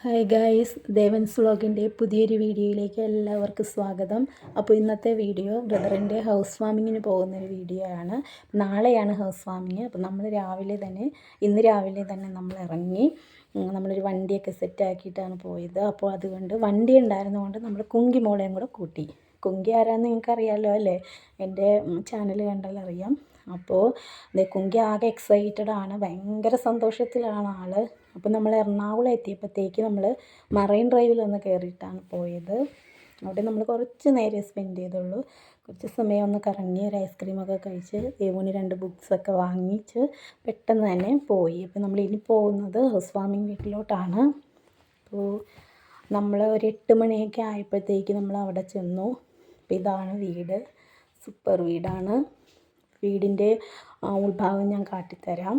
Hi guys, Devan's വ്ളോഗിൻ്റെ പുതിയൊരു വീഡിയോയിലേക്ക് എല്ലാവർക്കും സ്വാഗതം. അപ്പോൾ ഇന്നത്തെ വീഡിയോ ബ്രദറിൻ്റെ ഹൗസ് വാമിങ്ങിന് പോകുന്നൊരു വീഡിയോ ആണ്. നാളെയാണ് ഹൗസ് വാമിങ്. അപ്പോൾ ഇന്ന് രാവിലെ തന്നെ നമ്മൾ ഇറങ്ങി. നമ്മളൊരു വണ്ടിയൊക്കെ സെറ്റാക്കിയിട്ടാണ് പോയത്. അപ്പോൾ അതുകൊണ്ട് വണ്ടി ഉണ്ടായിരുന്നതുകൊണ്ട് നമ്മൾ കുങ്കി മോളെയും കൂടെ കൂട്ടി. കുങ്കി ആരാന്ന് നിങ്ങൾക്കറിയാമല്ലോ അല്ലേ? എൻ്റെ ചാനൽ കണ്ടാൽ അറിയാം. അപ്പോൾ കുങ്കി ആകെ എക്സൈറ്റഡ് ആണ്, ഭയങ്കര സന്തോഷത്തിലാണ് ആൾ. അപ്പോൾ നമ്മൾ എറണാകുളം എത്തിയപ്പോഴത്തേക്ക് നമ്മൾ മറൈൻ ഡ്രൈവിലൊന്ന് കയറിയിട്ടാണ് പോയത്. അവിടെ നമ്മൾ കുറച്ച് നേരം സ്പെൻഡ് ചെയ്തുള്ളൂ. കുറച്ച് സമയം ഒന്ന് കറങ്ങി ഒരു ഐസ്ക്രീമൊക്കെ കഴിച്ച് ദേവുവിന് 2 ബുക്സൊക്കെ വാങ്ങിച്ച് പെട്ടെന്ന് തന്നെ പോയി. അപ്പോൾ നമ്മൾ ഇനി പോകുന്നത് ഹൗസ് വാമിങ് വീട്ടിലോട്ടാണ്. അപ്പോൾ നമ്മൾ ഒരു 8 മണിയൊക്കെ ആയപ്പോഴത്തേക്ക് നമ്മൾ അവിടെ ചെന്നു. അപ്പോൾ ഇതാണ് വീട്, സൂപ്പർ വീടാണ്. വീടിൻ്റെ ഉൾഭാഗം ഞാൻ കാട്ടിത്തരാം.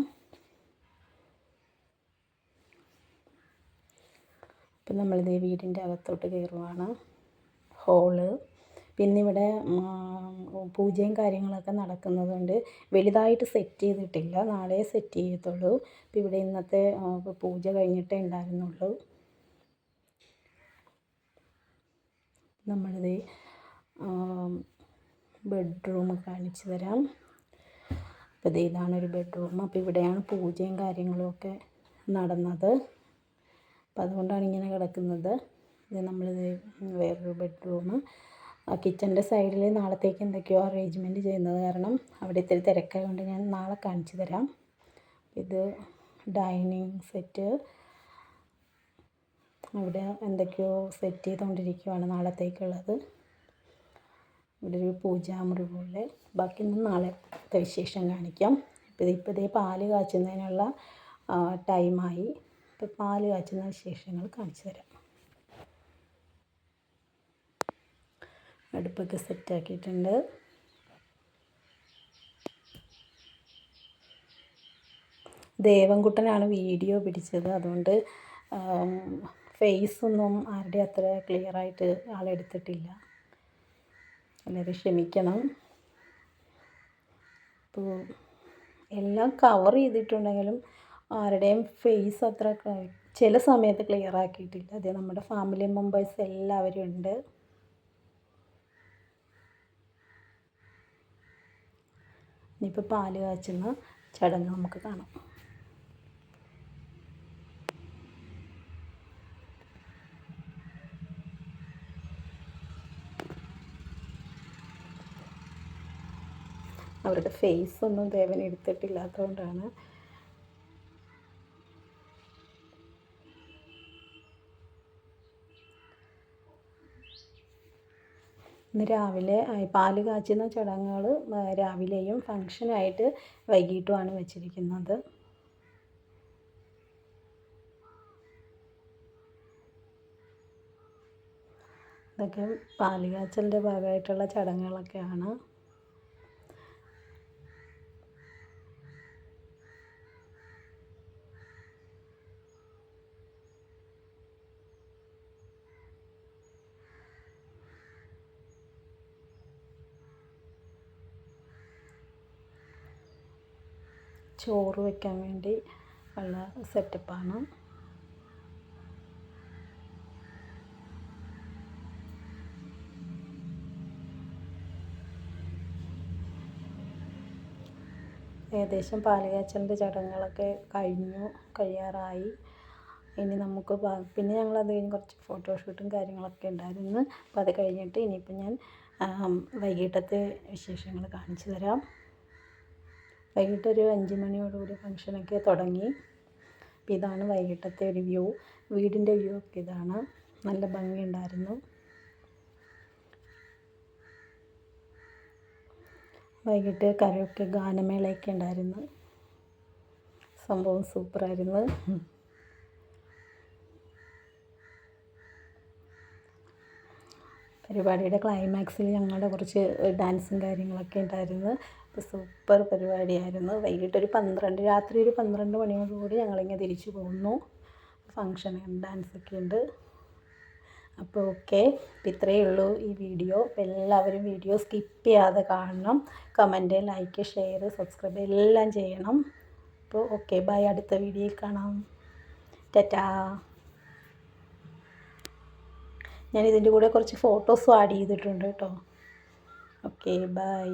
അപ്പം നമ്മളിത് വീടിൻ്റെ അകത്തോട്ട് കയറുവാണ്. ഹോള്, പിന്നെ ഇവിടെ പൂജയും കാര്യങ്ങളൊക്കെ നടക്കുന്നതുകൊണ്ട് വലുതായിട്ട് സെറ്റ് ചെയ്തിട്ടില്ല, നാളെ സെറ്റ് ചെയ്യത്തുള്ളൂ. അപ്പം ഇവിടെ ഇന്നത്തെ പൂജ കഴിഞ്ഞിട്ടേ ഉണ്ടായിരുന്നുള്ളൂ. നമ്മളിത് ബെഡ്റൂം കാണിച്ചു തരാം. അപ്പോൾ ഇതാണൊരു ബെഡ്റൂം. അപ്പോൾ ഇവിടെയാണ് പൂജയും കാര്യങ്ങളുമൊക്കെ നടന്നത്. അപ്പോൾ അതുകൊണ്ടാണ് ഇങ്ങനെ കിടക്കുന്നത്. ഇത് നമ്മളിത് വേറൊരു ബെഡ്റൂം. കിച്ചൻ്റെ സൈഡിൽ നാളത്തേക്ക് എന്തൊക്കെയോ അറേഞ്ച്മെൻറ്റ് ചെയ്യുന്നത് കാരണം അവിടെ ഇത്തിരി തിരക്കായതുകൊണ്ട് ഞാൻ നാളെ കാണിച്ചു തരാം. ഇത് ഡൈനിങ് സെറ്റ്, അവിടെ എന്തൊക്കെയോ സെറ്റ് ചെയ്തുകൊണ്ടിരിക്കുകയാണ് നാളത്തേക്കുള്ളത്. ഇവിടെ ഒരു പൂജാമുറി പോലെ. ബാക്കി നാളത്തെ വിശേഷം കാണിക്കാം. ഇപ്പോൾ ഇതേ പാല് കാച്ചുന്നതിനുള്ള ടൈമായി. ഇപ്പോൾ പാല് കാച്ചുന്ന വിശേഷങ്ങൾ കാണിച്ചു തരാം. അടുപ്പൊക്കെ സെറ്റാക്കിയിട്ടുണ്ട്. ദേവൻകുട്ടനാണ് വീഡിയോ പിടിച്ചത്, അതുകൊണ്ട് ഫേസൊന്നും ആരുടെ അത്ര ക്ലിയറായിട്ട് ആളെടുത്തിട്ടില്ല, എല്ലാവരും ക്ഷമിക്കണം. അപ്പോൾ എല്ലാം കവർ ചെയ്തിട്ടുണ്ടെങ്കിലും ആരുടെയും ഫേസ് അത്ര ചില സമയത്ത് ക്ലിയർ ആക്കിയിട്ടില്ല. അതേ നമ്മുടെ ഫാമിലി മെമ്പേഴ്സ് എല്ലാവരും ഉണ്ട്. ഇനിയിപ്പോൾ പാല് കാച്ചുന്ന ചടങ്ങ് നമുക്ക് കാണാം. അവരുടെ ഫേസൊന്നും ദേവൻ എടുത്തിട്ടില്ലാത്തതുകൊണ്ടാണ്. ഇന്ന് രാവിലെ പാല് കാച്ചുന്ന ചടങ്ങുകൾ രാവിലെയും ഫങ്ഷനായിട്ട് വൈകിട്ടുമാണ് വെച്ചിരിക്കുന്നത്. ഇതൊക്കെ പാല് കാച്ചലിൻ്റെ ഭാഗമായിട്ടുള്ള ചടങ്ങുകളൊക്കെയാണ്. ചോറ് വയ്ക്കാൻ വേണ്ടി ഉള്ള സെറ്റപ്പാണ്. ഏകദേശം പാല് കാച്ചലിൻ്റെ ചടങ്ങുകളൊക്കെ കഴിയാറായി. ഇനി നമുക്ക് പിന്നെ ഞങ്ങളത് കഴിഞ്ഞ് കുറച്ച് ഫോട്ടോഷൂട്ടും കാര്യങ്ങളൊക്കെ ഉണ്ടായിരുന്നു. അപ്പോൾ അത് കഴിഞ്ഞിട്ട് ഇനിയിപ്പോൾ ഞാൻ വൈകിട്ടത്തെ വിശേഷങ്ങൾ കാണിച്ചു തരാം. വൈകിട്ടൊരു 5 മണിയോടുകൂടി ഫങ്ഷനൊക്കെ തുടങ്ങി. അപ്പോൾ ഇതാണ് വൈകിട്ടത്തെ ഒരു വ്യൂ. വീടിൻ്റെ വ്യൂ ഒക്കെ ഇതാണ്. നല്ല ഭംഗിയുണ്ടായിരുന്നു. വൈകിട്ട് കരോക്കെ ഗാനമേളയൊക്കെ ഉണ്ടായിരുന്നു. സംഭവം സൂപ്പറായിരുന്നു. പരിപാടിയുടെ ക്ലൈമാക്സിൽ ഞങ്ങളുടെ കുറച്ച് ഡാൻസും കാര്യങ്ങളൊക്കെ ഉണ്ടായിരുന്നു. അപ്പോൾ സൂപ്പർ പരിപാടിയായിരുന്നു. രാത്രി ഒരു 12 മണിയോടുകൂടി ഞങ്ങളിങ്ങനെ തിരിച്ചു പോകുന്നു. ഫങ്ഷൻ ഡാൻസൊക്കെ ഉണ്ട്. അപ്പോൾ ഓക്കെ, ഇത്രയേ ഉള്ളൂ ഈ വീഡിയോ. അപ്പോൾ എല്ലാവരും വീഡിയോ സ്കിപ്പ് ചെയ്യാതെ കാണണം. കമൻറ്റ്, ലൈക്ക്, ഷെയർ, സബ്സ്ക്രൈബ് എല്ലാം ചെയ്യണം. അപ്പോൾ ഓക്കെ, ബൈ. അടുത്ത വീഡിയോയിൽ കാണാം. ടാറ്റാ. ഞാൻ ഇതിൻ്റെ കൂടെ കുറച്ച് ഫോട്ടോസും ആഡ് ചെയ്തിട്ടുണ്ട് കേട്ടോ. Okay bye.